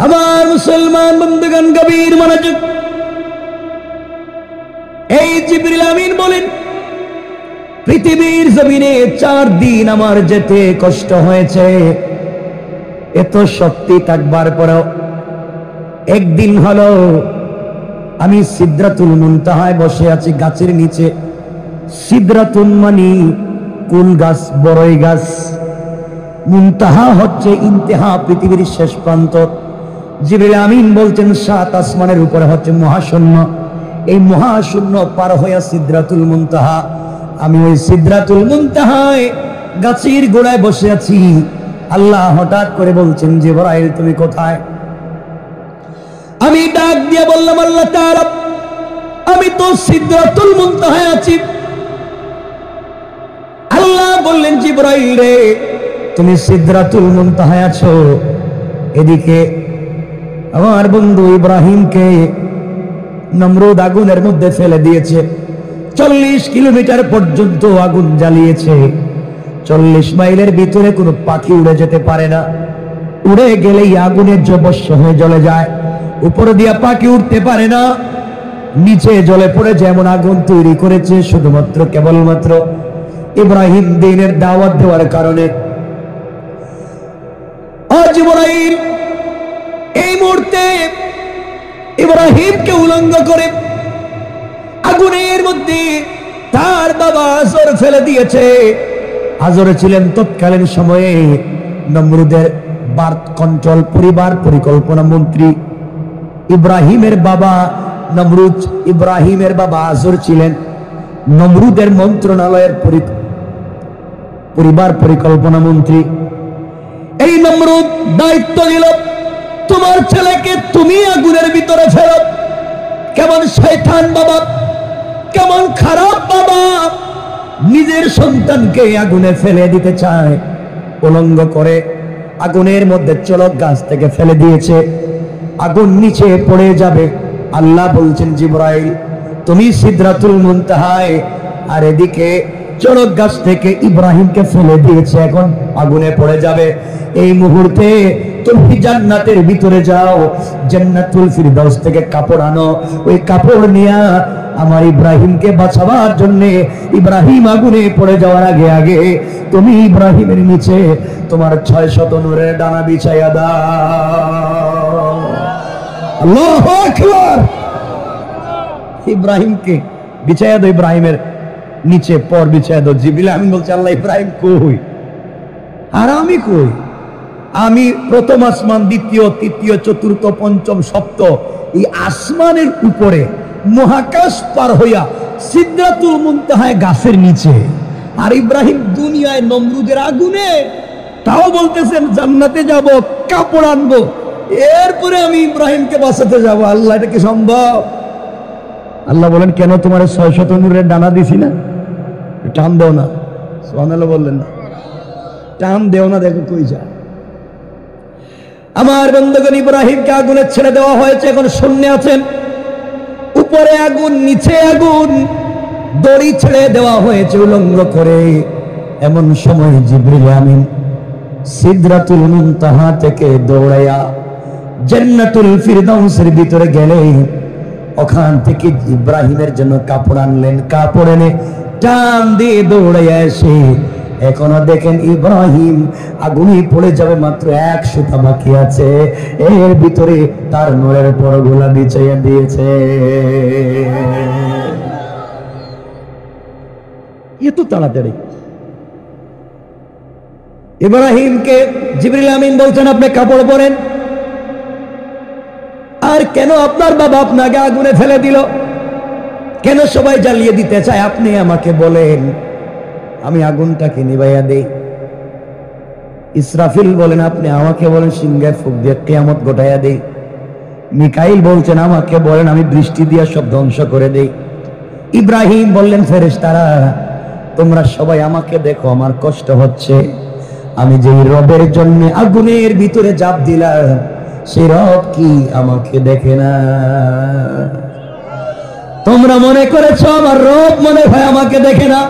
আমার মুসলমান বন্ধুগণ, গভীর মনোযোগ। এই জিবরিল আমিন বলেন, পৃথিবীর জমিনে 4 দিন আমার যেতে কষ্ট হয়েছে। এত শক্তি থাকবার পরেও একদিন হলো আমি সিদরাতুল মুনতাহায় বসে আছি, গাছের নিচে। সিদরাতুন মানি কুল গাছ, বড়ই গাছ। মুনতাহা হচ্ছে ইন্তেহা, পৃথিবীর শেষ প্রান্ত। জিবরিল আমিন বলছেন 7 আসমানের উপরে হচ্ছে মহাশূন্য। এই মহাশূন্য পার হইয়া সিদরাতুল মুনতাহা। আমি ওই সিদরাতুল মুনতাহায় গাছের গোড়ায় বসে আছি। আল্লাহ হঠাৎ করে বলছেন, জিবরাইল তুমি কোথায়? আমি ডাক দিয়ে বললাম, আল্লাহ তাআলা আমি তো সিদরাতুল মুনতাহায় আছি। আল্লাহ বললেন, জিবরাইল রে তুমি সিদরাতুল মুনতাহায় আছো, এদিকে আমার বন্ধু ইব্রাহিমকে নমরুদ আগুনের মধ্যে ফেলে দিয়েছে। 40 কিলোমিটার পর্যন্ত আগুন জ্বালিয়েছে। 40 মাইলের ভিতরে কোনো পাখি উড়ে যেতে পারে না। উড়ে গেলেই আগুনের জবস্য হয়ে জ্বলে যায়। উপরে দিয়া পাখি উঠতে পারে না। নিচে জ্বলে পড়ে যেমন আগুন তৈরি করেছে শুধুমাত্র কেবলমাত্র ইব্রাহিম দ্বীনের দাওয়াত দেওয়ার কারণে। জিবরাইল এই মুহূর্তে ইব্রাহিমকে উলঙ্গ করে আগুনের মধ্যে তার বাবা আজর ফেলে দিয়েছে। আজর ছিলেন তৎকালীন সময়ে নমরুদের বার্থ কন্ট্রোল পরিবার পরিকল্পনা মন্ত্রী। ইব্রাহিমের বাবা নমরুদ, ইব্রাহিমের বাবা আজর ছিলেন নমরুদের মন্ত্রণালয়ের পরিবার পরিকল্পনা মন্ত্রী। এই নমরুদ দায়িত্ব দিল, তোমার ছেলেকে তুমি আগুনের ভিতরে ফেলো। কেমন শয়তান বাবা, কেমন খারাপ বাবা, নিজের সন্তানকে আগুনে ফেলে দিতে চায়। উলঙ্গ করে আগুনের মধ্যে চলক গাছ থেকে ফেলে দিয়েছে। আগুন নিচে পড়ে যাবে। আল্লাহ বলছেন, জিবরাইল তুমি সিদরাতুল মুনতাহায়, আর এদিকে চলক গাছ থেকে ইব্রাহিমকে ফেলে দিয়েছে, এখন আগুনে পড়ে যাবে। এই মুহূর্তে তুমি জান্নাতের ভিতরে যাও, জান্নাতুল ফিরদাউস থেকে কাপড় আনো। ওই কাপড় নিয়ে আমার ইব্রাহিমকে বাঁচাবার জন্য, ইব্রাহিম আগুনে পড়ে যাওয়ার আগে আগে তুমি ইব্রাহিমের নিচে তোমার 600 নূরের ডানা বিছাইয়া দাও। আল্লাহু আকবার। ইব্রাহিমকে বিছাইয়া দাও, ইব্রাহিমের নিচে পর বিছাইয়া দাও। জিবরিল আমিন বলছে, আল্লাহ ইব্রাহিম কই? আর আমি কই? আমি প্রথম আসমান, দ্বিতীয়, তৃতীয়, চতুর্থ, পঞ্চম, সপ্ত এই আসমানের উপরে মহাকাশ পার হইয়া সিদরাতুল মুনতাহায় গাছের নিচে। আর ইব্রাহিম দুনিয়ায় নমরুদের আগুনে। তাও বলতেছেন জান্নাতে যাব, কাপড় আনবো, এরপরে আমি ইব্রাহিমকে বাঁচাতে যাব। আল্লাহ, এটা কি সম্ভব? আল্লাহ বলেন, কেন তোমার 600 নূরের ডানা দিছি না? টান দেও না। সুবহানাল্লাহ বললেন না, টান দেও না, দেখো কই যায়। আমার বন্ধুগণ, ইব্রাহিমকে আগুনে ছেড়ে দেওয়া হয়েছে, এখন শূন্যে আছেন। উপরে আগুন, নিচে আগুন, দড়ি ছেড়ে দেওয়া হয়েছে উলঙ্গ করে। এমন সময় জিবরিল আমিন সিদরাতুল মুনতাহা থেকে দৌড়াইয়া জান্নাতুল ফিরদাউসের ভিতরে গেলে ওখান থেকে ইব্রাহিমের জন্য কাপড় আনলেন। কাপড় এনে টান দিয়ে দৌড়াইয়া এসে এখনো দেখেন ইব্রাহিম আগুনে পড়ে যাবে, মাত্র 1 সুতা বাকি আছে। এর ভিতরে তার নূরের পরগুলা বিছাইয়া দিয়েছে। এত তাড়াতাড়ি ইব্রাহিমকে জিবরিল আমিন বলছেন, আপনি কাপড় পরেন। আর কেন আপনার বাবা আপনাকে আগুনে ফেলে দিল? কেন সবাই জ্বালিয়ে দিতে চায়? আপনি আমাকে বলেন, আমি আগুনটাকে নিভাইয়া দেই। ইসরাফিল বলেন, আপনি আমাকে বলেন সিংহে ফুঁক দিয়ে কিয়ামত ঘটাইয়া দেই। মিকাইল বলছেন, আমাকে বলেন আমি বৃষ্টি দিয়া সব ধ্বংস করে দেই। ইব্রাহিম বললেন, ফেরেশতারা তোমরা সবাই আমাকে দেখো, আমার কষ্ট হচ্ছে। আমি যে রবের জন্য আগুনের ভিতরে ঝাঁপ দিলাম, সেই রব কি আমাকে দেখে না? তোমরা মনে করেছো আমার রব মনে হয় আমাকে দেখে না।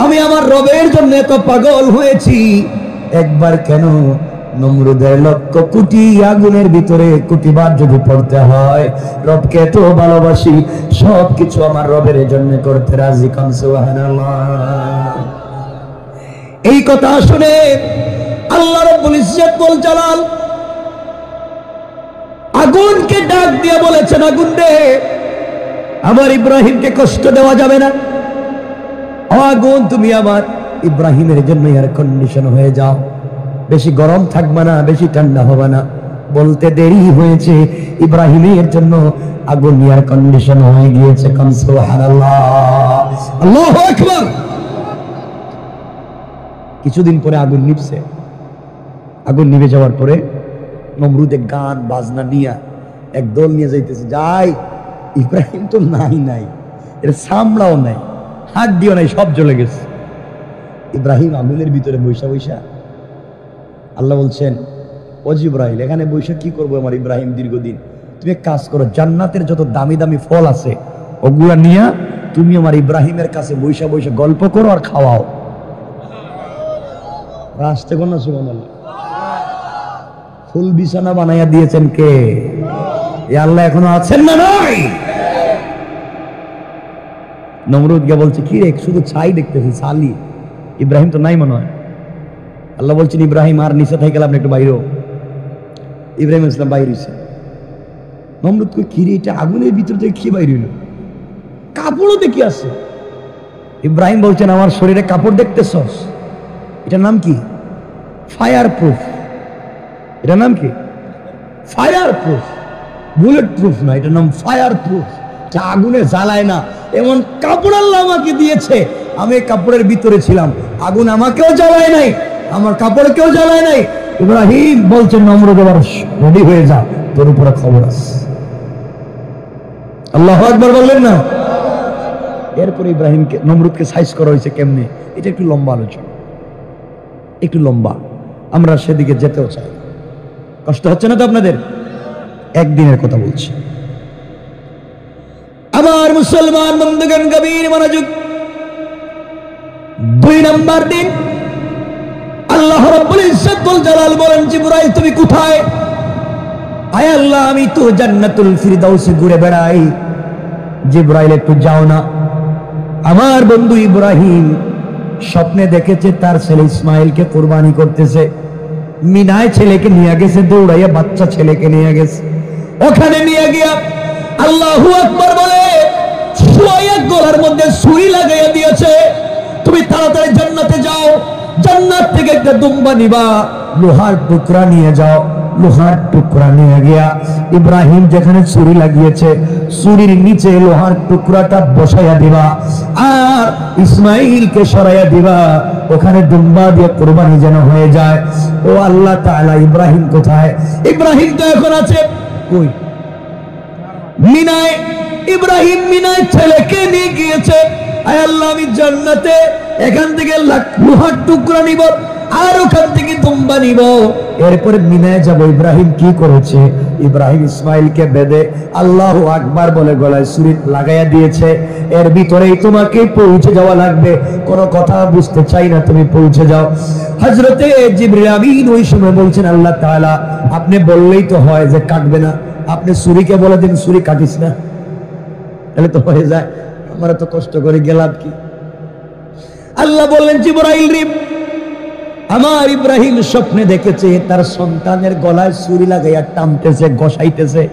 আমি আমার রবের জন্য এত পাগল হয়েছি, একবার কেন নমরুদের লক্ষ কোটি আগুনের ভিতরে কোটিবার যদি পড়তে হয়, রবকে এত ভালোবাসি, সবকিছু আমার রবের জন্য করতে রাজি। কান সুবহানাল্লাহ। এই কথা শুনে আল্লাহ রাব্বুল ইজ্জত ওয়াল জালাল আগুনকে ডাক দিয়ে বলেছেন, আগুন রে, আমার ইব্রাহিমকে কষ্ট দেওয়া যাবে না। আগুন, তুমি আমার ইব্রাহিমের জন্য এয়ার কন্ডিশন হয়ে যাও, বেশি গরম থাকবে না, বেশি ঠান্ডা হবে না। বলতে দেরি হয়েছে, ইব্রাহিমের জন্য আগুন এয়ার কন্ডিশন হয়ে গিয়েছে। কান সুবহানাল্লাহ, আল্লাহু আকবার। কিছুদিন পরে আগুন নিভছে। আগুন নিভে যাওয়ার পরে নমরুদে গান বাজনা নিয়ে একদল নিয়ে যাইতেছে। যাই, ইব্রাহিম তো নাই, এর সামলাও নাই, হাড্ডিও নাই, সব জ্বলে গেছে। ইব্রাহিম আগুনের ভিতরে বৈশা বৈশা আল্লাহ বলছেন, ও জিবরাইল, এখানে বৈশা কি করবো আমার ইব্রাহিম দীর্ঘদিন? তুমি এক কাজ করো, জান্নাতের যত দামি দামি ফল আছে ওগুলা নিয়ে তুমি আমার ইব্রাহিমের কাছে বৈশা বৈশা গল্প করো আর খাওয়াও। রাস্তে কোন সুবহানাল্লাহ। ফুল বিছানা বানাইয়া দিয়েছেন কে? এ আল্লাহ এখনো আছেন না নাই? নমরুদ গিয়ে বলছে, কি রে, শুধু ছাই দেখতেছি, ছালি, ইব্রাহিম তো নাই মনে হয়। আল্লাহ বলছেন, ইব্রাহিম আর নিচে থেকে গেলাম একটু বাইরে। ইব্রাহিম ইসলাম বাইরে হইছে। নমরুদ কই, কি রে, এটা আগুনের ভিতর থেকে কি বাইরে হইল? কাপড়ও দেখি আছে। ইব্রাহিম বলছেন, আমার শরীরে কাপড় দেখতেছস? এটার নাম কি? Fire proof. এটার নাম কি? ফায়ার প্রুফ, বুলেট প্রুফ না, এটার নাম ফায়ার প্রুফ। যা আগুনে জ্বালায় না, এমন কাপড় আল্লাহ আমাকে দিয়েছে। আমি কাপড়ের ভিতরে ছিলাম, আগুন আমাকেও জ্বালায় নাই, আমার কাপড়কেও জ্বালায় নাই। ইব্রাহিম বলছেন, নমরুদ এবার রেডি হয়ে যা, তোর উপরে খবর আছে। আল্লাহু আকবার বললেন না? এরপরে ইব্রাহিমকে, নমরুদকে সাইজ করা হয়েছে কেমনে, এটা একটু লম্বা আলোচনা, একটু লম্বা, আমরা সেদিকে যেতেও চাই। কষ্ট হচ্ছে না তো আপনাদের? একদিনের কথা বলছি। আমার মুসলমান বন্ধুগণ, গভীর মনোযোগ। 2 নম্বর দিন আল্লাহ রাব্বুল ইজ্জত ওয়াল জালাল বলেন, জিবরাইল তুমি কোথায়? আয় আল্লাহ, আমি তো জান্নাতুল ফিরদাউসে ঘুরে বেড়াই। জিবরাইল একটু যাও না। আমার বন্ধু ইব্রাহিম স্বপ্নে দেখেছে তার ছেলে ইসমাইলকে কুরবানি করতেছে। মিনায় ছেলেকে নিয়ে গেছে, দৌড়াইয়া বাচ্চা ছেলেকে নিয়ে গেছে। ওখানে নিয়ে গিয়া আল্লাহু আকবার বলে শুয়াইয়া গলার মধ্যে ছুরি লাগাইয়া দিয়েছে। তুমি তাড়াতাড়ি জান্নাতে যাও, জান্নাত থেকে একটা দুম্বা নিবা, লোহার টুকরা নিয়ে যাও। লোহার টুকরা নিয়ে গিয়া ইব্রাহিম যেখানে ছুরি লাগিয়েছে, ছুরির নিচে লোহার টুকরাটা বসাইয়া দিবা, আর ইসমাইলকে সরাইয়া দিবা। ওখানে দুম্বা দিয়ে কুরবানি যেন হয়ে যায়। ও আল্লাহ তাআলা, ইব্রাহিম কোথায়? ইব্রাহিম তো এখন আছে কই? মিনায়। ইব্রাহিম মিনায় ছেলেকে নিয়ে গিয়েছে। আয় আল্লাহ, আমি জান্নাতে এখান থেকে লোহার টুকরা নিব, আর ওখান থেকে দুম্বা নিব, এরপরে মিনায় যাব। ইব্রাহিম কি করেছে? ইব্রাহিম ইসমাইলকে বেঁধে আল্লাহু আকবার বলে গলায় ছুরি লাগাইয়া দিয়েছে। এর ভিতরেই তোমাকে পৌঁছে যাওয়া লাগবে, কোনো কথা বুঝতে চাই না, তুমি পৌঁছে যাও। হযরতে জিবরিল আমিন ওই সময় বলছেন, আল্লাহ তাআলা আপনি বললেই তো হয় যে কাটবে না, আপনি ছুরিকে বলে দিন ছুরি কাটিস না, তাহলে তো হয়ে যায়। আমরা তো কষ্ট করে গেলাম কি? আল্লাহ বললেন, জিবরাইল রে, আমার ইব্রাহিম স্বপ্নে দেখেছে তার সন্তানের গলায় ছুরি লাগাইয়া টানতেছে, গসাইতেছে।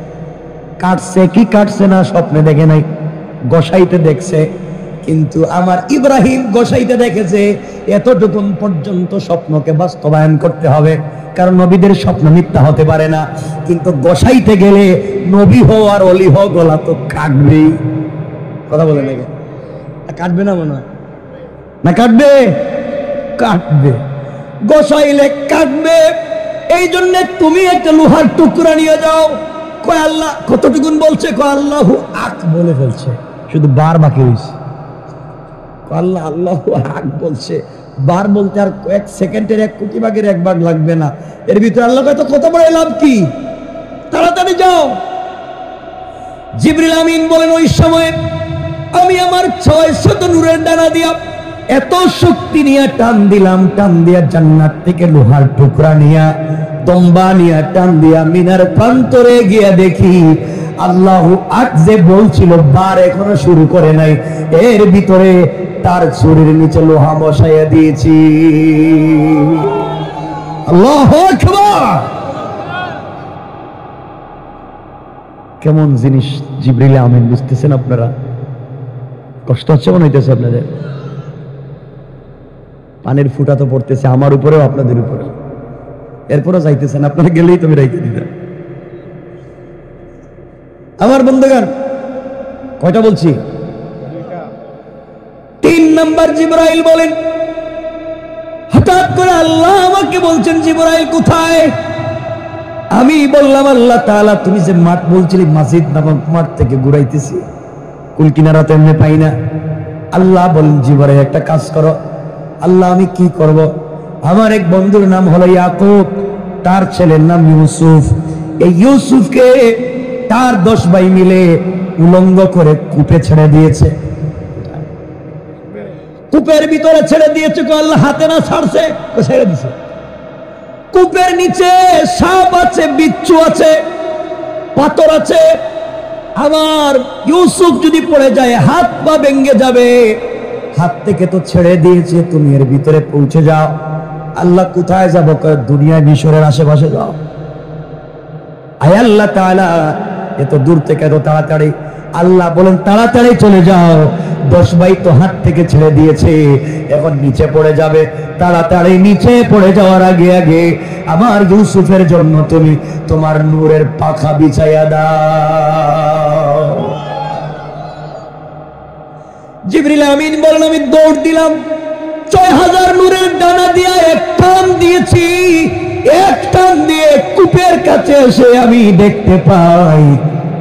কাটছে কি কাটছে না স্বপ্নে দেখে নাই, গসাইতে দেখছে। কিন্তু আমার ইব্রাহিম গসাইতে দেখেছে। এতটুকুন পর্যন্ত স্বপ্নকে বাস্তবায়ন করতে হবে, কারণ নবীদের স্বপ্ন মিথ্যা হতে পারে না। কিন্তু গসাইতে গেলে নবী হও আর অলি হও, গলা তো কাটবেই। কথা বলে নাকি? কাটবে না মনে হয়? না কাটবে? কাটবে, গোসাইলে কাটবে। এই জন্য তুমি একটা লোহার টুকরা নিয়ে যাও। কয় আল্লাহ, কতটুকুন বলছে? কয় আল্লাহু আক বলে ফেলছে, শুধু বার বাকি হয়েছে। আল্লাহ আল্লাহু আক বলছে, বার বলতে আর কয়েক সেকেন্ডের 1 কোটি ভাগের 1 ভাগ লাগবে না। এর ভিতরে আল্লাহ কয়, তো কত বড় লাভ কি, তাড়াতাড়ি যাও। জিবরিল আমিন বলেন, ওই সময় আমি আমার 600 নূরের ডানা দিয়া এত শক্তি নিয়ে টান দিলাম, টান দিয়া জান্নাত থেকে লোহার টুকরা নিয়া দম্বা নিয়া টান দিয়া মিনার প্রান্তরে গিয়া দেখি আল্লাহু আক যে বলছিল বার এখনো শুরু করে নাই, এর ভিতরে তার শরীরের নিচে লোহা বসাইয়া দিয়েছি। আল্লাহু আকবার। কেমন জিনিস জিবরিল আমিন, বুঝতেছেন আপনারা? কষ্ট হচ্ছে মনে হইতেছে আপনাদের? পানির ফুটা তো পড়তেছে আমার উপরেও আপনাদের উপরে, এরপরও যাইতেছেন, আপনারা গেলেই তুমি রাইতে দিতেন। আমার বন্ধুগণ, কয়টা বলছি? 3 নাম্বার জিবরাইল বলেন, হঠাৎ করে আল্লাহ আমাকে বলছেন জিবরাইল কোথায়? আমি বললাম আল্লাহ তাআলা তুমি যে মাঠ বলছিলি মসজিদ নামক মাঠ থেকে ঘুরাইতেছি, কুল কিনারা তো এমনি পাই না। আল্লাহ বলেন জিবরাইল একটা কাজ করো। আল্লাহ আমি কি করব? আমার এক বন্ধুর নাম হলো ইয়াকুব, তার ছেলের নাম ইউসুফ। এই ইউসুফকে তার 10 ভাই মিলে উলঙ্গ করে কূপে ছেড়ে দিয়েছে। কূপের ভিতরে ছেড়ে দিয়েছে, আল্লাহ হাতে না ছাড়ছে, ছেড়ে দিছে। কূপের নিচে সাপ আছে, বিচ্ছু আছে, পাথর আছে। আমার ইউসুফ যদি পড়ে যায় হাত পা ভেঙে যাবে। হাত থেকে তো ছেড়ে দিয়েছে, তুমি এর ভিতরে পৌঁছে যাও। আল্লাহ কোথায় যাবো? দুনিয়া মিশরের আশেপাশে যাও। আয় আল্লাহ তাআলা এত দূর থেকে এত তাড়াতাড়ি? আল্লাহ বলেন তাড়াতাড়ি চলে যাও, 10 ভাই তো হাত থেকে ছেড়ে দিয়েছে, এখন নিচে পড়ে যাবে। তাড়াতাড়ি নিচে পড়ে যাওয়ার আগে আগে আমার ইউসুফের জন্য তুমি তোমার নূরের পাখা বিছাইয়া দাও। জিবরিল আমিন বলেন আমি দৌড় দিলাম, 6000 নূরের ডানা দিয়ে এক টান দিয়েছি। এক টান দিয়ে কূপের কাছে এসে আমি দেখতে পাই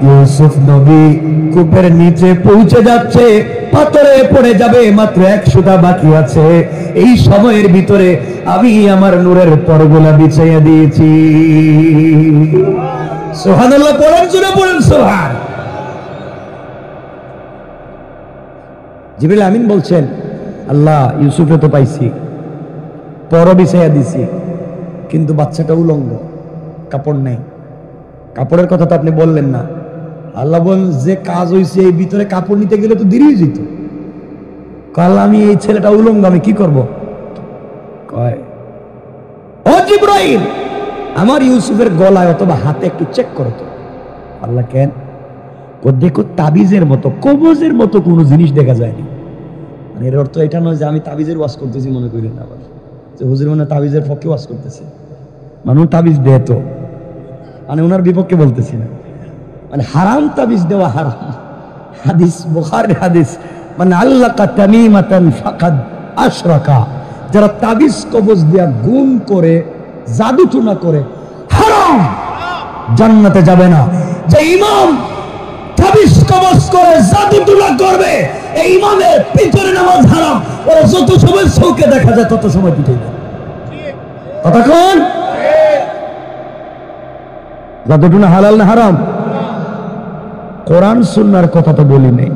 ইউসুফ নবী কূপের নিচে পৌঁছে যাচ্ছে, পাথরে পড়ে যাবে, মাত্র 1 সুতা বাকি আছে। এই সময়ের ভিতরে আমি আমার নূরের পরগুলা বিছাইয়া দিয়েছি। সুবহানাল্লাহ পড়েন, জোরে পড়েন সুবহান। জিবরিল আমিন বলছেন আল্লাহ ইউসুফে তো পাইছি, পর বিছাইয়া দিছি, কিন্তু বাচ্চাটা উলঙ্গ, কাপড় নেই। কাপড়ের কথা তো আপনি বললেন না। আল্লাহ বলেন যে কাজ হয়েছে এই ভিতরে কাপড় নিতে গেলে তো দেরি হয়ে যেত। আল্লাহ আমি এই ছেলেটা উলঙ্গ, আমি কি করব? কয় ও জিবরাইল আমার ইউসুফের গলায় অথবা হাতে একটু চেক করো তো। আল্লাহ কেন? দেখো তাবিজের মতো কবজের মতো কোনো জিনিস দেখা যায়নি। মানে এর অর্থ এটা নয় যে আমি তাবিজের ওয়াজ করতেছি, মনে করি না আবার যে হুজুর মানে তাবিজের পক্ষে ওয়াজ করতেছে। মানে তাবিজ দেয় তো, মানে ওনার বিপক্ষে বলতেছি না, মানে হারাম তাবিজ দেওয়া হারাম। হাদিস বুখারীর হাদিস, মানে আল্লাকা তামিমাতান ফাকাদ আশরাকা, যারা তাবিজ কবজ দেয়া গুণ করে জাদু টুনা করে হারাম, জান্নাতে যাবে না। যে ইমাম তাবিজ কবজ করে জাদু টুনা করবে এই ইমামের পিছনে নামাজ হারাম। ওরা যত সময় চোখে দেখা যায় তত সময় পিছিয়ে যায়। কতক্ষণ? জাদু টুনা হালাল না হারাম? কোরআন সুন্নাহর কথা তো বলি নেই।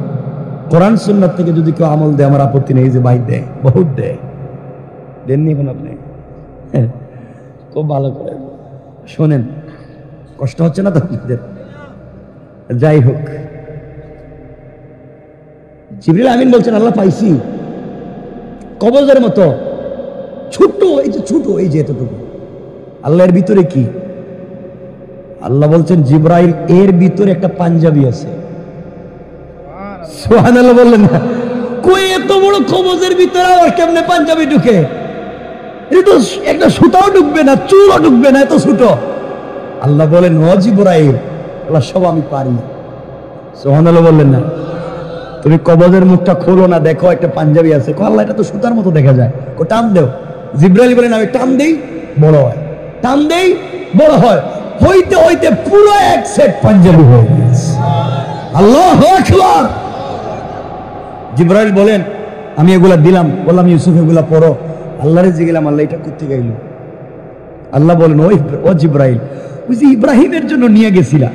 কোরআন সুন্নাহ থেকে যদি কেউ আমল দেয় আমার আপত্তি নেই, যে ভাই দেয়, বহুত দেয়, দেননি এখন আপনি? খুব ভালো করে শোনেন, কষ্ট হচ্ছে না তো আপনাদের? যাই হোক, জিবরিল আমিন বলছেন আল্লাহ পাইছি কবজের মতো ছোট, এই যে ছোট, এই যে এতটুকু। আল্লাহর ভিতরে কি? আল্লাহ বলছেন জিবরাইল এর ভিতরে একটা পাঞ্জাবি আছে। সুবহানাল্লাহ বললেন না? কই এত বড় কবজের ভিতরে আবার কেমনে পাঞ্জাবি ঢুকে? এটা তো একটা সুতাও ঢুকবে না, চুলও ঢুকবে না, এত ছোট। আল্লাহ বলেন ও জিবরাইল, আল্লাহ সব আমি পারি। সুবহানাল্লাহ বললেন না? তুমি কবজের মুখটা খোলো না, দেখো একটা পাঞ্জাবি আছে। আল্লাহ এটা তো সুতার মতো দেখা যায়, ও টান দেও। জিবরাইল বলেন আমি টান দেই, বড় হয়, টান দেই, বড় হয়। হইতে হইতে পুরো এক সেট পাঞ্জাবি হয়ে গেছে। আল্লাহু আকবার। জিবরাইল বলেন আমি এগুলা দিলাম, বললাম ইউসুফ এগুলা পড়ো। আল্লাহরে জিগেলাম আল্লাহ এটা করতে গেল। আল্লাহ বলেন ও জিবরাইল, ওই যে ইব্রাহিমের জন্য নিয়ে গেছিলা,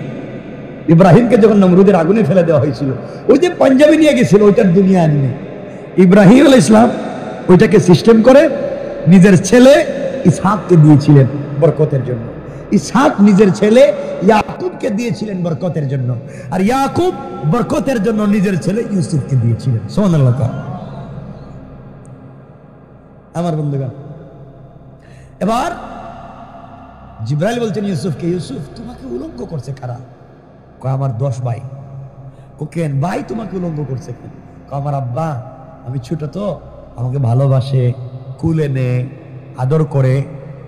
ইব্রাহিমকে যখন নমরুদের আগুনে ফেলে দেওয়া হয়েছিল, ওই যে পাঞ্জাবি নিয়ে গেছিল, ওইটার দুনিয়া আনবে। ইব্রাহিম আলাইহিস সালাম ওইটাকে সিস্টেম করে নিজের ছেলে ইসহাককে দিয়েছিলেন বরকতের জন্য। ইসহাক নিজের ছেলে ইয়াকুবকে দিয়েছিলেন বরকতের জন্য, আর ইয়াকুব বরকতের জন্য নিজের ছেলে ইউসুফকে দিয়েছিলেন। সুবহানাল্লাহ। আমার বন্ধুগণ, এবার জিবরাইল বলছেন ইউসুফকে, ইউসুফ তোমাকে উলঙ্গ করছে কারা? কয় আমার 10 ভাই। ও কেন ভাই তোমাকে উলঙ্গ করছে কেন? কয় আমার আব্বা, আমি ছোট তো, আমাকে ভালোবাসে, কুলে নে, আদর করে,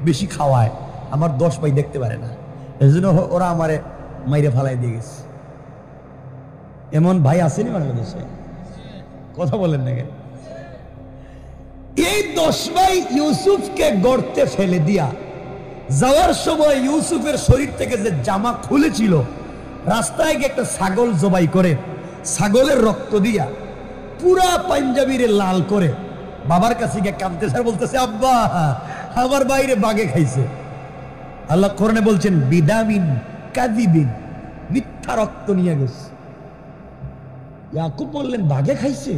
বেশি খাওয়ায়, আমার 10 ভাই দেখতে পারে না, এই জন্য ওরা আমারে মাইরে ফালাই দিয়ে গেছে। এমন ভাই আসেনি বাংলাদেশে? কথা বলেন না কেন? এই 10 ভাই ইউসুফকে গর্তে ফেলে দিয়া যাওয়ার সময় ইউসুফের শরীর থেকে যে জামা খুলেছিল, রাস্তায় গিয়ে একটা ছাগল জবাই করে ছাগলের রক্ত দিয়া পুরা পাঞ্জাবিরে লাল করে বাবার কাছে গিয়ে কাঁদতেছে আর বলতেছে, আব্বা আমার বাইরে বাঘে খাইছে। আল্লাহ কোরআনে বলছেন বিদামিন কাযিবিন, মিথ্যা রক্ত নিয়ে গেছে। ইয়াকুব বললেন বাঘে খাইছে?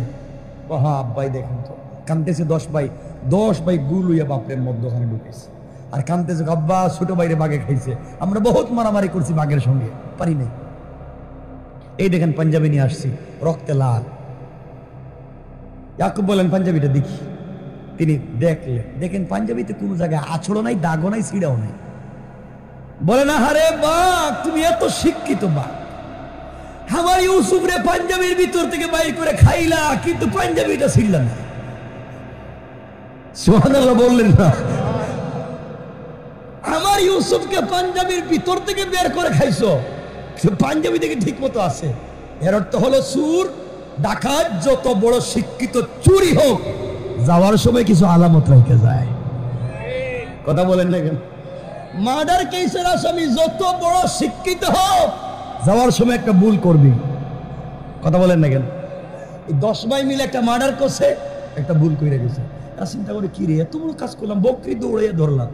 হ্যাঁ আব্বাই দেখেন তো, কাঁদতেছে 10 ভাই গুলুইয়া বাপের মধ্যখানে ঢুকেছে আর কাঁদতেছে, আব্বা ছোট বাইরে বাঘে খাইছে, আমরা বহুত মারামারি করছি বাঘের সঙ্গে, পারি নাই। এই দেখেন পাঞ্জাবি নিয়ে আসছি, রক্তে লাল। ইয়াকুব বলেন পাঞ্জাবিটা দেখি। তিনি দেখেন পাঞ্জাবিতে কোনো জায়গায় আছড়ো নাই, দাগও নাই, ছিঁড়াও নাই। বলে না, হারে বাঘ তুমি এত শিক্ষিত বাঘ, আমার ইউসুফ রে পাঞ্জাবির ভিতর থেকে বাইর করে খাইলা, কিন্তু পাঞ্জাবিটা ছিঁড়লা না। সুবহানাল্লাহ বললেন না? আমার ইউসুফকে পাঞ্জাবির ভিতর থেকে বের করে খাইছো, পাঞ্জাবি থেকে ঠিক মতো আছে। এর অর্থ হলো সুর ডাকাত যত বড় শিক্ষিত চুরি হোক, যাওয়ার সময় কিছু আলামত রেখে যায়। কথা বলেন না কেন? মার্ডার কেসের আসামি যত বড় শিক্ষিত হোক, যাওয়ার সময় একটা ভুল করবি। কথা বলেন না কেন? এই 10 ভাই মিলে একটা মার্ডার করছে, একটা ভুল করে গেছে। চিন্তা করে কি রে এত বড় কাজ করলাম, বকরি দৌড়াইয়া ধরলাম,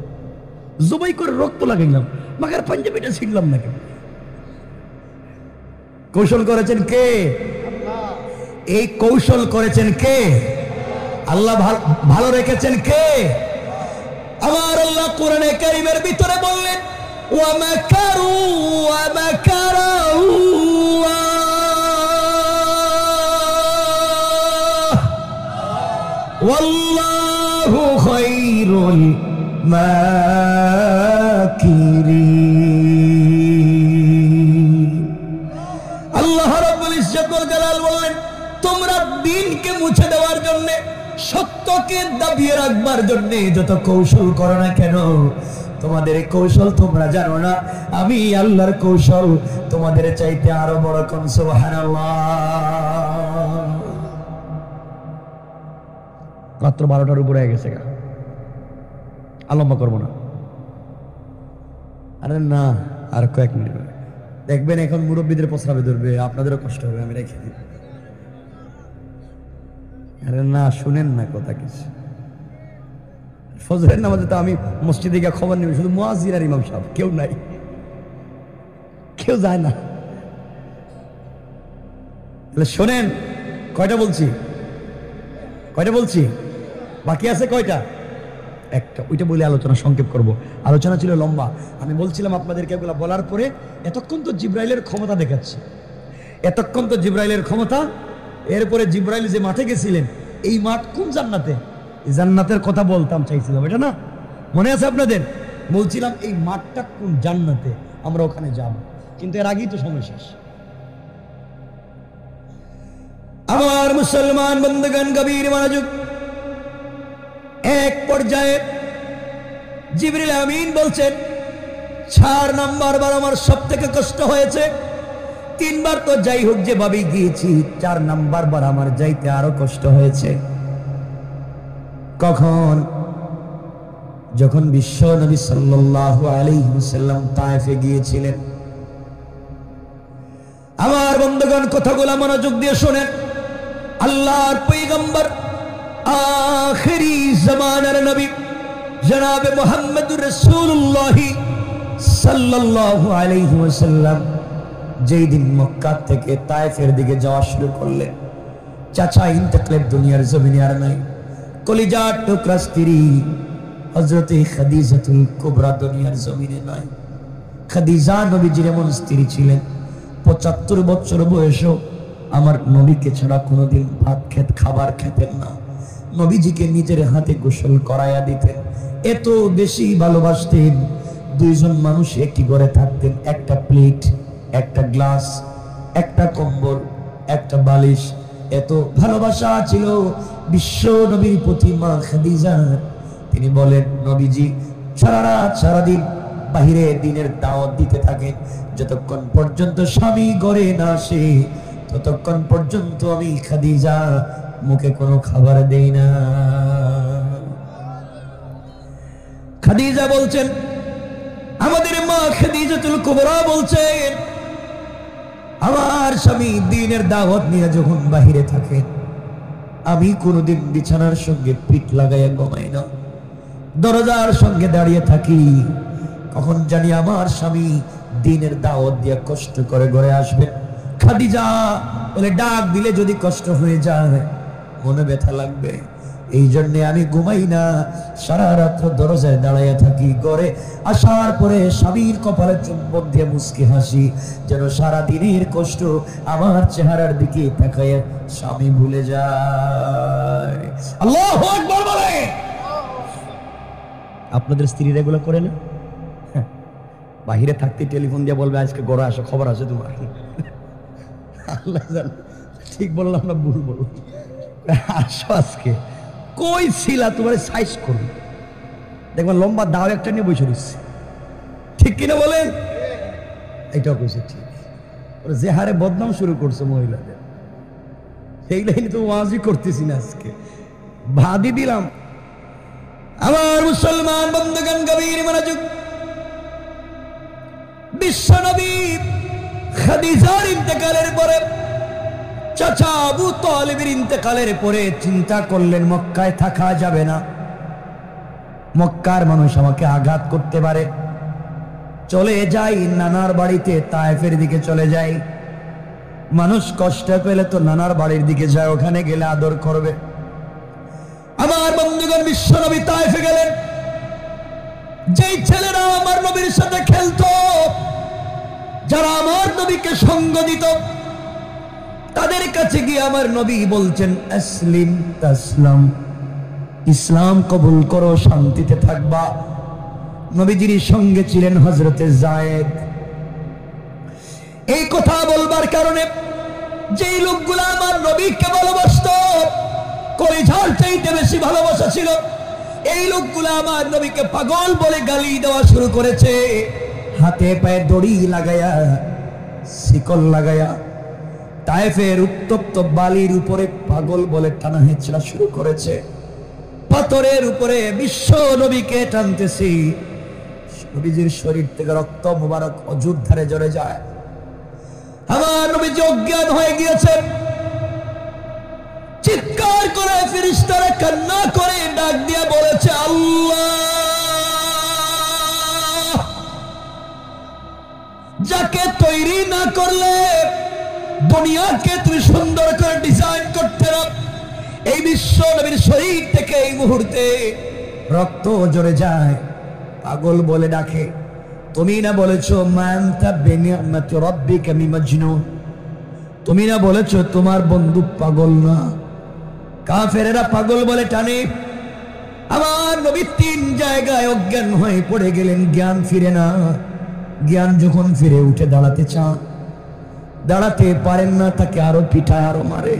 জবাই করে রক্ত লাগাইলাম, মাগার পাঞ্জাবিটা ছিঁড়লাম না কেন? কৌশল করেছেন কে? এই কৌশল করেছেন কে? আল্লাহ। ভালো রেখেছেন কে? আমার আল্লাহ কোরআনে কারীমের ভিতরে বললেন, ওয়া মাকারু ওয়া মাকারাল্লাহ ওয়াল্লাহু খায়রুল মাকিরিন। আল্লাহ রাব্বুল ইজ্জত ওয়াল জালাল বললেন, তোমরা দিনকে মুছে দেওয়ার জন্য, সত্যকে দাবিয়ে রাখবার জন্য যত কৌশল করো না কেন, তোমাদের কৌশল তোমরা জানো না, আমি আল্লাহর কৌশল তোমাদের চাইতে আরো বড়। কোন সুবহানাল্লাহ। রাত্র 12টার উপরে হয়ে গেছে, আলম্বা করবো না। আরে না, আর কয়েক মিনিট দেখবেন, এখন মুরব্বীদের প্রস্রাবে ধরবে, আপনাদেরও কষ্ট হবে, আমি রেখে দিই। আরে না, শুনেন না কথা কিছু। ফজরের নামাজে তো আমি মসজিদে গিয়ে খবর নেব, শুধু মুয়াজ্জিন আর ইমাম সাহেব, কেউ নাই, কেউ যায় না। শোনেন, কয়টা বলছি? বাকি আছে কয়টা? একটা, ওইটা বলে আলোচনা সংক্ষেপ করব। আলোচনা ছিল লম্বা। আমি বলছিলাম আপনাদেরকে এগুলো বলার পরে, এতক্ষণ তো জিবরাইলের ক্ষমতা দেখাচ্ছি, এতক্ষণ তো জিবরাইলের ক্ষমতা। এরপরে জিবরাইল যে মাঠে গেছিলেন, এই মাঠ কোন জান্নাতে? জান্নাতের কথা বলতাম চাইছিলাম, এটা না মনে আছে আপনাদের? বলছিলাম এই মাঠটা কোন জান্নাতে, আমরা ওখানে যাব, কিন্তু এর আগেই তো সময় শেষ। আমার মুসলমান বন্ধুগণ, গভীর মনোযোগ। এক পর্যায়ে জিবরিল আমিন বলছেন, 4 নাম্বার বার আমার সব থেকে কষ্ট হয়েছে। 3 বার তো যাই হোক যেভাবে গিয়েছি, 4 নাম্বার বার আমার যাইতে আরো কষ্ট হয়েছে। কখন? যখন বিশ্ব নবী সাল্লাল্লাহু আলাইহি ওয়াসাল্লাম তায়েফে গিয়েছিলেন। আমার বন্ধুগণ, কথাগুলো মনোযোগ দিয়ে শোনেন। আল্লাহর পয়গম্বর, আখিরি জামানার নবী জনাবে মুহাম্মদুর রাসূলুল্লাহ সাল্লাল্লাহু আলাইহি ওয়াসাল্লাম যেই দিন মক্কা থেকে তায়েফের দিকে যাওয়া শুরু করলেন, চাচা ইন্তেকালের দুনিয়ার জমিনে আর নাই। কলিজার টুকরা স্ত্রী হযরতে খাদিজাতুল কুবরা দুনিয়ার জমিনে নাই। খাদিজা নবীজির এমন স্ত্রী ছিলেন ৭৫ বছর বয়সেও আমার নবীকে ছাড়া কোনোদিন খাবার খেতেন না। নবীজিকে নিজের হাতে গোসল করাইয়া দিতেন, এত বেশি ভালোবাসতেন। দুইজন মানুষ একটি ঘরে থাকতেন, একটা প্লেট, একটা গ্লাস, একটা কম্বল, একটা বালিশ, এত ভালোবাসা ছিল বিশ্ব নবীর প্রতি মা খাদিজা। তিনি বলেন, নবীজি সারা রাত সারাদিন বাহিরে দিনের দাওয়াত দিতে থাকেন, যতক্ষণ পর্যন্ত স্বামী ঘরে না আসে ততক্ষণ পর্যন্ত আমি খাদিজা মুখে কোনো খাবার দেই না। খাদিজা বলছেন, আমাদের মা খাদিজাতুল কুবরা বলছেন, আমার স্বামী দিনের দাওয়াত নিয়ে যখন বাহিরে থাকেন আমি কোনোদিন বিছানার সঙ্গে পিঠ লাগাইয়া ঘুমাই না, দরজার সঙ্গে দাঁড়িয়ে থাকি। কখন জানি আমার স্বামী দিনের দাওয়াত দিয়ে কষ্ট করে ঘরে আসবেন। খাদিজা বলে, ডাক দিলে যদি কষ্ট হয়ে যায় মনে ব্যথা লাগবে, এই জন্য আমি ঘুমাই না, সারা রাত দরজায় দাঁড়াইয়া থাকি। ঘরে আসার পরে স্বামীর কপালে চুম্বন দিয়ে মুস্কি হাসি, যেন সারা দিনের কষ্ট আমার চেহারার দিকে তাকায় স্বামী ভুলে যায়। আল্লাহু আকবার বলে। আপনাদের স্ত্রীরা এগুলো করে না? বাহিরে থাকতে টেলিফোন দিয়ে বলবে, আজকে ঘরে আসো, খবর আছে তোমার। আল্লাহ জানে ঠিক বললাম না ভুল বললাম? আসো আজকে, কই ছিলা, তোমার সাইজ করবে, দেখবেন লম্বা দাও একটা নিয়ে বসে দিচ্ছে। ঠিক কিনা বলেন? এটাও কইছে ঠিক। যে হারে বদনাম শুরু করছে মহিলাদের, সেই লাইনে তো ওয়াজই করতেছি না আজকে, ভাদি দিলাম। আমার মুসলমান বন্ধুগণ, গভীর মনোযোগ। বিশ্ব নবী খাদিজার ইন্তেকালের পরে, চাচা আবু তালিবের ইন্তেকালের পরে চিন্তা করলেন, মক্কায় থাকা যাবে না, মক্কার মানুষ আমাকে আঘাত করতে পারে, চলে যাই নানার বাড়িতে, তায়েফের দিকে চলে যাই। মানুষ কষ্ট পেলে তো নানার বাড়ির দিকে যায়, ওখানে গেলে আদর করবে। আমার বন্ধুগণ, বিশ্ব নবী তায়েফে গেলেন। যেই ছেলেরা আমার নবীর সাথে খেলতো, যারা আমার নবীকে সঙ্গ দিত, তাদের কাছে গিয়ে আমার নবী বলছেন, আসলিম তাসলাম, ইসলাম কবুল করো, শান্তিতে থাকবা। নবীজির সঙ্গে ছিলেন হযরতে যায়েদ। এই কথা বলবার কারণে যেই লোকগুলো আমার নবীকে ভালোবাসতো, কলিজার চাইতে বেশি ভালোবাসা ছিল, এই লোকগুলো আমার নবীকে পাগল বলে গালি দেওয়া শুরু করেছে। হাতে পায়ে দড়ি লাগায়া, শিকল লাগায়া তায়েফের উত্তপ্ত বালির উপরে পাগল বলে টানা হেঁচড়া শুরু করেছে। পাথরের উপরে বিশ্ব নবীকে টানতেছি, নবীজির শরীর থেকে রক্ত মুবারক অজুর ধারে ঝরে যায়। আমার নবীজি অজ্ঞান হয়ে গিয়েছে। চিৎকার করে ফেরেশতারা কান্না করে ডাক দিয়ে বলেছে, আল্লাহ, যাকে তৈরি না করলে দুনিয়াকে তুমি সুন্দর করে ডিজাইন করতে না, এই বিশ্ব নবীর শরীর থেকে এই মুহূর্তে রক্ত ঝরে যায়, পাগল বলে ডাকে। তুমি না বলেছো মানতা বিনিয়ামতি রাব্বিকা বিমাজনুন, তুমি না বলেছো তোমার বন্ধু পাগল না। কাফেরেরা পাগল বলে টানে। আমার নবী 3 জায়গায় অজ্ঞান হয়ে পড়ে গেলেন, জ্ঞান ফিরে না। জ্ঞান যখন ফিরে উঠে দাঁড়াতে চান, দাঁড়াতে পারেন না, তাকে আরো পিঠায় আরো মারে।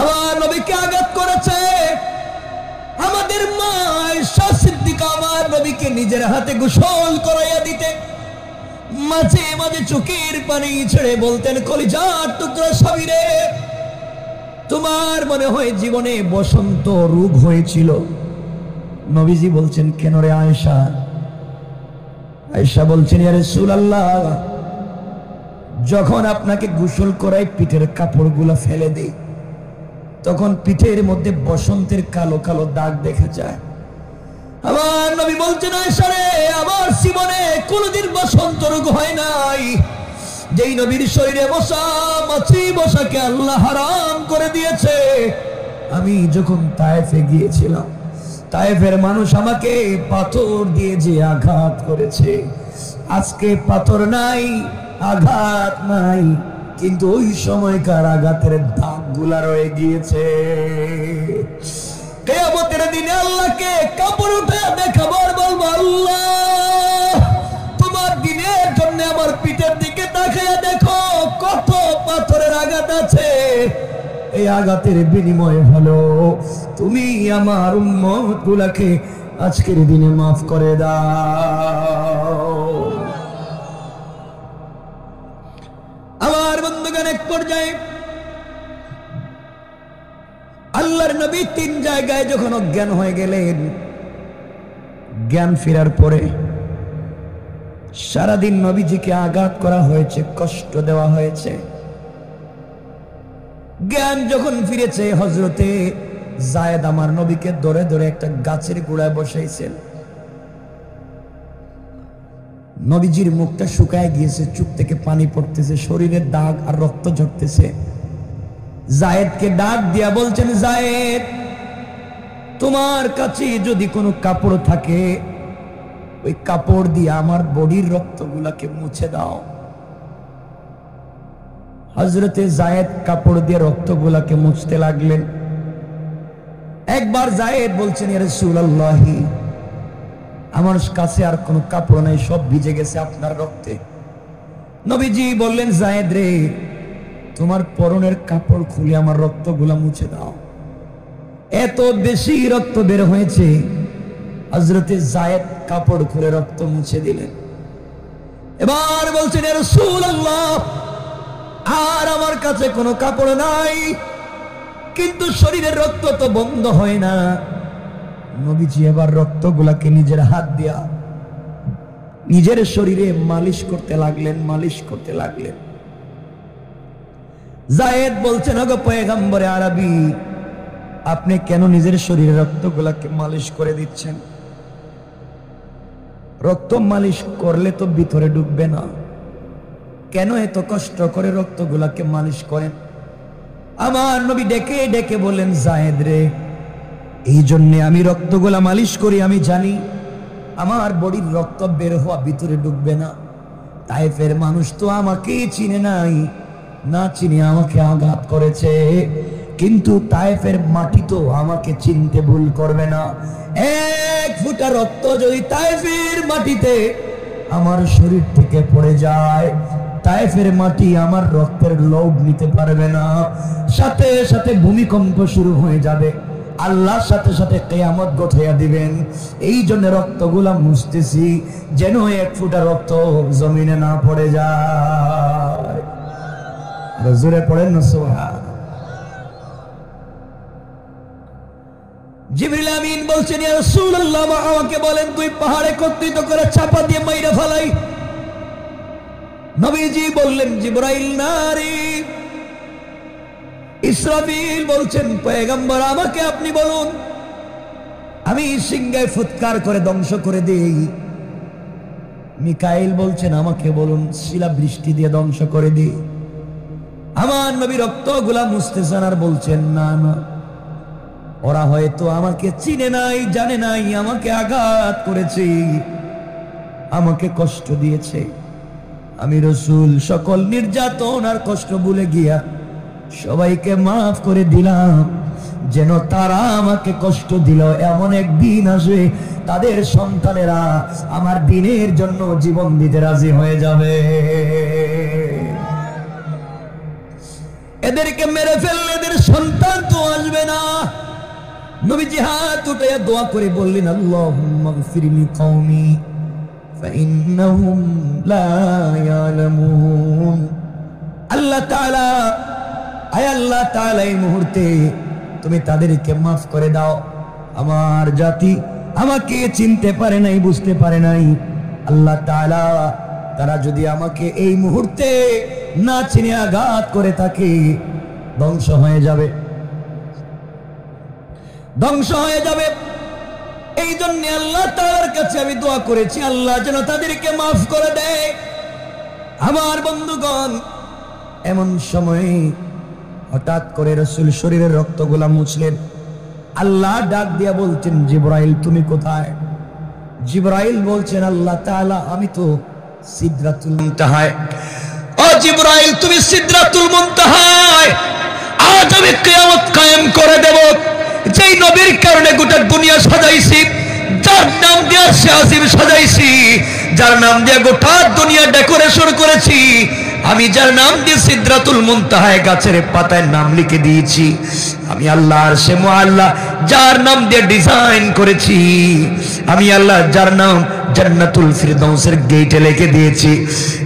আমার নবীকে আঘাত করেছে। আমাদের মা আয়েশা সিদ্দিকা আমার নবীকে নিজের হাতে গোসল করাইয়া দিতেন। মাঝে মাঝে চোখের পানি ছেড়ে বলতেন, কলিজার টুকরা স্বামী রে, তোমার মনে হয় জীবনে বসন্ত রোগ হয়েছিল। নবীজি বলছেন, কেন রে আয়েশা? আয়েশা বলছেন, ইয়া রাসূলুল্লাহ, যখন আপনাকে গোসল করাই পিঠের কাপড়গুলো ফেলে দেই, তখন পিঠের মধ্যে বসন্তের কালো কালো দাগ দেখা যায়। আমার নবী বলছেন, আয়েশা রে, আমার জীবনে কোনোদিন বসন্ত রোগ হয় নাই। যেই নবীর শরীরে বসা মাছি বসাকে আল্লাহ হারাম করে দিয়েছে, আমি যখন তায়েফে গিয়েছিলাম, তায়েফের মানুষ আমাকে পাথর দিয়ে যে আঘাত করেছে, আজকে পাথর নাই, আঘাত নাই, কিন্তু ওই সময়কার আঘাতের দাগগুলা রয়ে গিয়েছে। কিয়ামতের দিনে আল্লাহকে কাপড় উঠে দেখাবো আর বলবো, আল্লাহ তোমার দিনের জন্য আমার পিঠের দিকে তাকিয়ে দেখো কত পাথরের আঘাত আছে, এই আঘাতের বিনিময় হলো তুমি আমার উম্মত গুলাকে আজকের দিনে মাফ করে দাও। আমার বন্ধুগণ, এক পর্যায়ে আল্লাহর নবী 3 জায়গায় যখন অজ্ঞান হয়ে গেলেন, জ্ঞান ফেরার পরে সারাদিন নবীজিকে আঘাত করা হয়েছে, কষ্ট দেওয়া হয়েছে। জ্ঞান যখন ফিরেছে, হযরতে যায়েদ আমার নবীকে ধরে ধরে একটা গাছের গোড়ায় বসাইছেন। নবীজির মুখটা শুকায় গিয়েছে, চোখ থেকে পানি পড়তেছে, শরীরের দাগ আর রক্ত ঝরতেছে। যায়েদকে ডাক দিয়া বলছেন, যায়েদ তোমার কাছে যদি কোনো কাপড় থাকে, ওই কাপড় দিয়ে আমার বডির রক্তগুলাকে মুছে দাও। হযরতে যায়েদ কাপড় দিয়ে রক্তগুলাকে মুছতে লাগলেন। একবার যায়েদ বলছেন, ইয়া রাসূলুল্লাহ, আমার কাছে আর কোনো কাপড় নাই, সব ভিজে গেছে আপনার রক্তে। নবীজি বললেন, যায়েদ রে, তোমার পরনের কাপড় খুলে আমার রক্তগুলা মুছে দাও। এত বেশি রক্ত বের হয়েছে, হযরতে যায়েদ কাপড় খুলে রক্ত মুছে দিলেন। এবার বলছেন, ইয়া রাসূলুল্লাহ, আর আমার কাছে কোনো কাপড় নাই, কিন্তু শরীরের রক্ত তো বন্ধ হয় না। নবীজি এবার রক্তগুলাকে নিজের হাত দিয়া নিজের শরীরে মালিশ করতে লাগলেন। যায়েদ বলছেন, ওগো পয়গম্বরে আরবি, আপনি কেন নিজের শরীরে রক্তগুলাকে মালিশ করে দিচ্ছেন? রক্ত মালিশ করলে তো ভিতরে ঢুকবে না, কেন এত কষ্ট করে রক্তগুলাকে মালিশ করেন? আমার নবী ডেকে ডেকে বললেন, যায়েদ রে, এই জন্য আমি রক্তগুলা মালিশ করি, আমি জানি আমার বডির রক্ত বের হওয়া ভিতরে ঢুকবে না। তায়েফের মানুষ তো আমাকে চিনে নাই, না চিনে আমাকে আঘাত করেছে, কিন্তু তায়েফের মাটি তো আমাকে চিনতে ভুল করবে না। এক ফোঁটা রক্ত যদি তায়েফের মাটিতে আমার শরীর থেকে পড়ে যায়, তায়েফের মাটি আমার রক্তের লোভ নিতে পারবে না, সাথে সাথে ভূমিকম্প শুরু হয়ে যাবে, আল্লাহর সাথে সাথে কিয়ামত ঘটাইয়া দিবেন। এই জন্য রক্তগুলা মুছতেছি, যেন এক ফোঁটা রক্ত জমিনে না পড়ে যায়। জোরে পড়েন না সুবহান। জিবরিল আমিন বলছেন, ইয়া রাসূলুল্লাহ, আমাকে বলেন 2 পাহাড়ে একত্রিত করে চাপা দিয়ে মাইরা ফেলাই। নবীজি বললেন, জিবরাইল নারি। ইসরাফিল বলছেন, পয়গম্বর আমাকে আপনি বলুন, আমি সিংহায় ফুৎকার করে ধ্বংস করে দেই। মিকাইল বলছেন, আমাকে বলুন, শিলা বৃষ্টি দিয়ে ধ্বংস করে দিই। আমার নবী রক্তগুলা মুছতেছেন আর বলছেন, না না, ওরা হয়তো আমাকে চিনে নাই, জানে নাই, আমাকে আঘাত করেছে, আমাকে কষ্ট দিয়েছে। আমি রাসূল সকল নির্যাতন আর কষ্ট ভুলে গিয়া সবাইকে মাফ করে দিলাম, যেন তারা আমাকে কষ্ট দিল এমন একদিন আসবে, তাদের সন্তানেরা আমার দিনের জন্য জীবন দিতে রাজি হয়ে যাবে। এদেরকে মেরে ফেললে এদের সন্তান তো আসবে না। নবীজি হাত উঠাইয়া দোয়া করে বললেন, আল্লাহুম্মা গফিরলি কওমি ফাইন্নাহুম লা ইয়ালামুন। আল্লাহ তাআলা, আয় আল্লাহ তাআলা, এই মুহূর্তে তুমি তাদেরকে মাফ করে দাও, আমার জাতি আমাকে চিনতে পারে নাই, বুঝতে পারে নাই। আল্লাহ তাআলা, তারা যদি আমাকে এই মুহূর্তে না চিনে আঘাত করে থাকে, ধ্বংস হয়ে যাবে, ধ্বংস হয়ে যাবে। এই জন্য আল্লাহ তাআলার কাছে আমি দোয়া করেছি, আল্লাহ যেন তাদেরকে মাফ করে দেয়। আমার বন্ধুগণ, এমন সময় হঠাৎ করে রাসূল শরীরের রক্তগুলা মুছলেন। আল্লাহ ডাক দিয়া বলছেন, জিবরাইল তুমি কোথায়? জিবরাইল বলছেন, আল্লাহ তাআলা আমি তো সিদরাতুল মুনতাহায়। ও জিবরাইল তুমি সিদরাতুল মুনতাহায়। আজ আমি কিয়ামত কায়েম করে দেব। যেই নবীর কারণে গোটা দুনিয়া সাজাইছি, যার নাম দিয়ে আরশে আজিম সাজাইছি, যার নাম দিয়ে গোটা দুনিয়া ডেকোরেশন করেছি, আমি যার নাম দিয়ে সিদরাতুল মুনতাহায় গাছের পাতায় নাম লিখে দিয়েছি, আমি আল্লাহ আরশে মুআল্লা যার নাম দিয়ে ডিজাইন করেছি, আমি আল্লাহ যার নাম জান্নাতুল ফিরদাউসের গেটে লিখে দিয়েছি,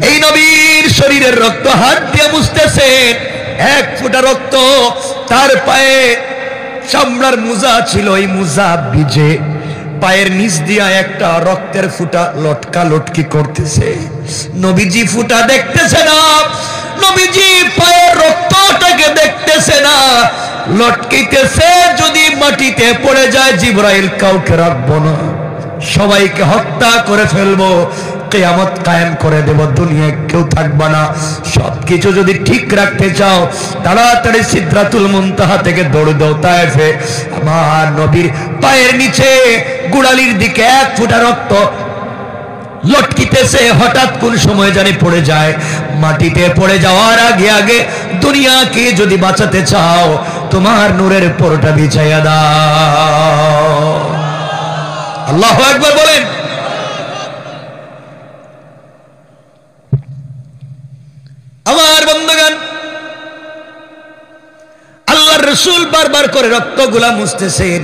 এই নবীর শরীরের রক্ত হাত দিয়ে মুছতেছেন। এক ফোঁটা রক্ত তার পায়ে চামড়ার মোজা ছিল, এই মোজা ভিজে পায়ের নিচ দিয়া একটা রক্তের ফুটা লটকা লটকি করতেছে। নবীজি ফুটা দেখতেছে না, নবীজি পায়ের রক্তটাকে দেখতেছে না, লটকিতেছে। যদি মাটিতে পড়ে যায় জিবরাইল কাউকে রাখবো না, সবাইকে হত্যা করে ফেলবো, কিয়ামত কায়েম করে দেব, দুনিয়ায় কেউ থাকবে না। সবকিছু যদি ঠিক রাখতে চাও তাড়াতাড়ি সিদরাতুল মুনতাহা থেকে দৌড় দাও তায়েফে। আমার নবীর পায়ের নিচে গোড়ালির দিকে এক ফোঁটা রক্ত লটকিতেছে, হঠাৎ কোন সময় জানি পড়ে যায়। মাটিতে পড়ে যাওয়ার আগে আগে দুনিয়াকে যদি বাঁচাতে চাও তোমার নূরের পরোটা বিছাইয়া দাও। আল্লাহু আকবার বলেন। আমার বন্ধুগণ, আল্লাহর রাসূল বারবার করে রক্তগুলা মুছতেছেন।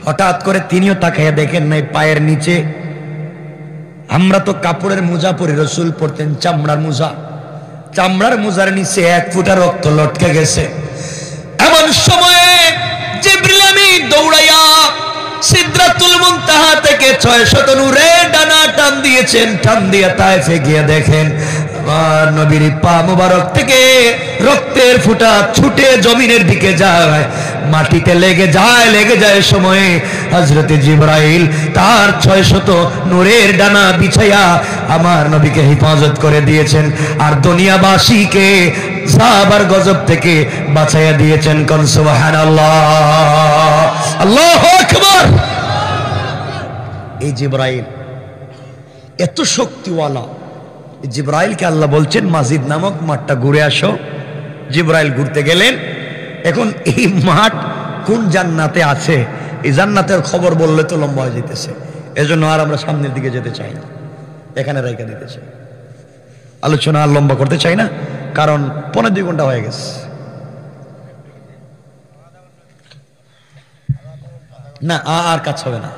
হঠাৎ করে তিনিও তাকাইয়া দেখেন নাই পায়ের নিচে। আমরা তো কাপড়ের মোজা পরি, রাসূল পরতেন চামড়ার মোজা, চামড়ার মোজার নিচে এক ফোঁটা রক্ত লটকে গেছে। এমন সময়ে জিবরিল আমিন দৌড়াইয়া সিদরাতুল মুনতাহা থেকে 600 নূরের ডানা টান দিয়েছেন। টান দিয়া তায়েফে গিয়ে দেখেন আমার নবীর পা মুবারক থেকে রক্তের ফোঁটা ছুটে জমিনের দিকে যায়, মাটিতে লেগে যায় সময়ে হযরতে জিবরাইল তার 600 নূরের ডানা বিছাইয়া আমার নবীকে হেফাজত করে দিয়েছেন, আর দুনিয়াবাসীকে সাহাবার গজব থেকে বাঁচাইয়া দিয়েছেন। কোন সুবহানাল্লাহ, আল্লাহু আকবার। এই জিবরাইল এত শক্তিওয়ালা, জিবরাইলকে আল্লাহ বলছেন মাজিদ নামক মাঠটা ঘুরে আসো। জিবরাইল ঘুরতে গেলেন। এখন এই মাঠ কোন জান্নাতে আছে, এই জান্নাতের খবর বললে তো লম্বা হয়ে যেতেছে, এজন্য আর আমরা সামনের দিকে যেতে চাই না, এখানে রাইখা দিতে চাই। আলোচনা আর লম্বা করতে চাই না, কারণ 1.5 ঘন্টা হয়ে গেছে। না আর কাজ হবে না।